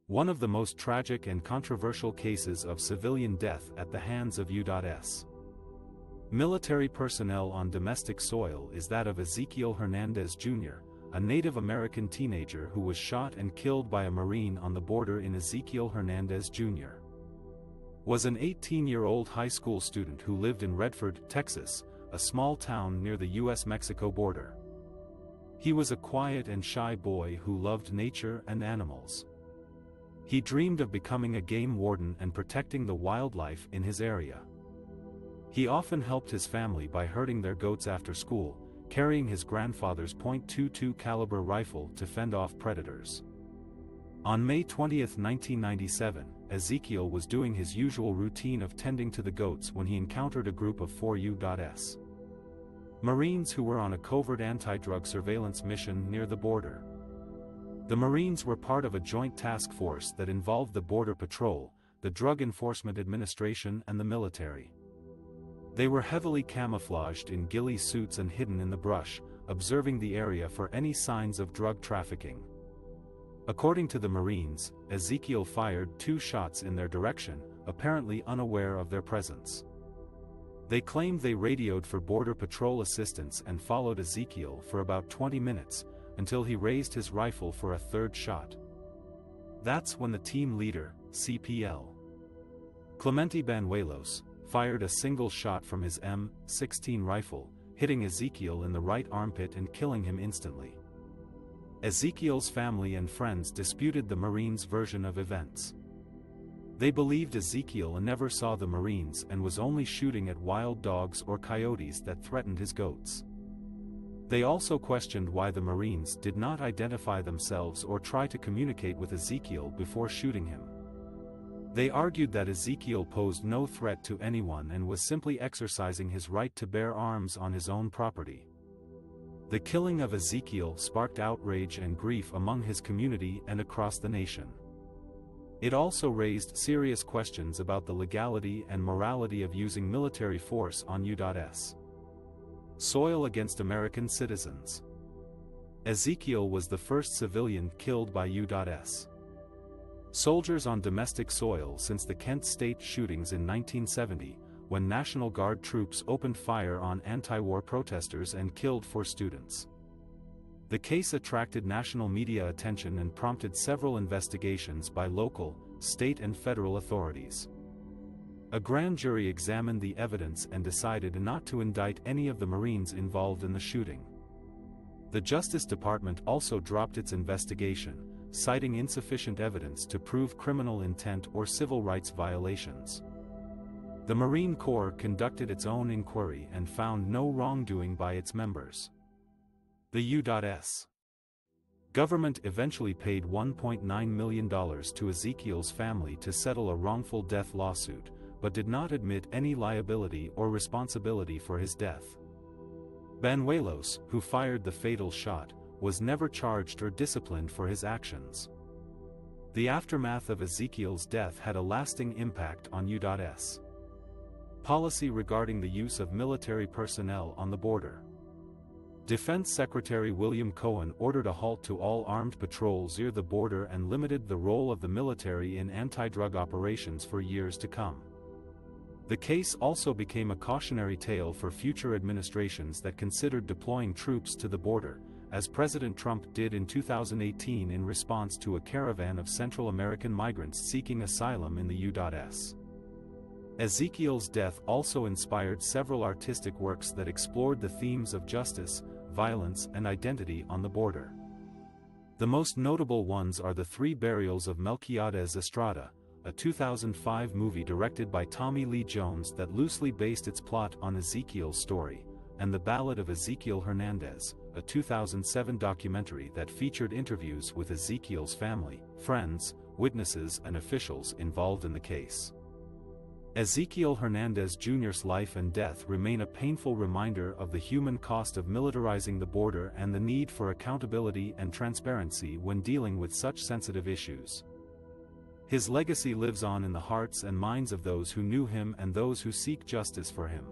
one of the most tragic and controversial cases of civilian death at the hands of U.S. military personnel on domestic soil is that of Ezekiel Hernandez Jr., a Native American teenager who was shot and killed by a Marine on the border. Ezekiel Hernandez Jr. was an 18-year-old high school student who lived in Redford, Texas, a small town near the U.S.-Mexico border. He was a quiet and shy boy who loved nature and animals. He dreamed of becoming a game warden and protecting the wildlife in his area. He often helped his family by herding their goats after school, carrying his grandfather's .22 caliber rifle to fend off predators. On May 20, 1997, Ezekiel was doing his usual routine of tending to the goats when he encountered a group of 4 U.S. Marines who were on a covert anti-drug surveillance mission near the border. The Marines were part of a joint task force that involved the Border Patrol, the Drug Enforcement Administration and the military. They were heavily camouflaged in ghillie suits and hidden in the brush, observing the area for any signs of drug trafficking. According to the Marines, Ezekiel fired 2 shots in their direction, apparently unaware of their presence. They claimed they radioed for Border Patrol assistance and followed Ezekiel for about 20 minutes, until he raised his rifle for a 3rd shot. That's when the team leader, CPL. Clemente Banuelos, fired a single shot from his M16 rifle, hitting Ezekiel in the right armpit and killing him instantly. Ezekiel's family and friends disputed the Marines' version of events. They believed Ezekiel never saw the Marines and was only shooting at wild dogs or coyotes that threatened his goats. They also questioned why the Marines did not identify themselves or try to communicate with Ezekiel before shooting him. They argued that Ezekiel posed no threat to anyone and was simply exercising his right to bear arms on his own property. The killing of Ezekiel sparked outrage and grief among his community and across the nation. It also raised serious questions about the legality and morality of using military force on U.S. soil against American citizens. Ezekiel was the first civilian killed by U.S. soldiers on domestic soil since the Kent State shootings in 1970, when National Guard troops opened fire on anti-war protesters and killed 4 students. The case attracted national media attention and prompted several investigations by local, state and federal authorities. A grand jury examined the evidence and decided not to indict any of the Marines involved in the shooting. The Justice Department also dropped its investigation, citing insufficient evidence to prove criminal intent or civil rights violations. The Marine Corps conducted its own inquiry and found no wrongdoing by its members. The U.S. government eventually paid $1.9 million to Ezekiel's family to settle a wrongful death lawsuit, but did not admit any liability or responsibility for his death. Banuelos, who fired the fatal shot, was never charged or disciplined for his actions. The aftermath of Ezekiel's death had a lasting impact on U.S. policy regarding the use of military personnel on the border. Defense Secretary William Cohen ordered a halt to all armed patrols near the border and limited the role of the military in anti-drug operations for years to come. The case also became a cautionary tale for future administrations that considered deploying troops to the border, as President Trump did in 2018 in response to a caravan of Central American migrants seeking asylum in the U.S. Ezekiel's death also inspired several artistic works that explored the themes of justice, violence and identity on the border. The most notable ones are The 3 Burials of Melquiades Estrada, a 2005 movie directed by Tommy Lee Jones that loosely based its plot on Ezekiel's story, and The Ballad of Ezekiel Hernandez, a 2007 documentary that featured interviews with Ezekiel's family, friends, witnesses and officials involved in the case. Ezekiel Hernandez Jr.'s life and death remain a painful reminder of the human cost of militarizing the border and the need for accountability and transparency when dealing with such sensitive issues. His legacy lives on in the hearts and minds of those who knew him and those who seek justice for him.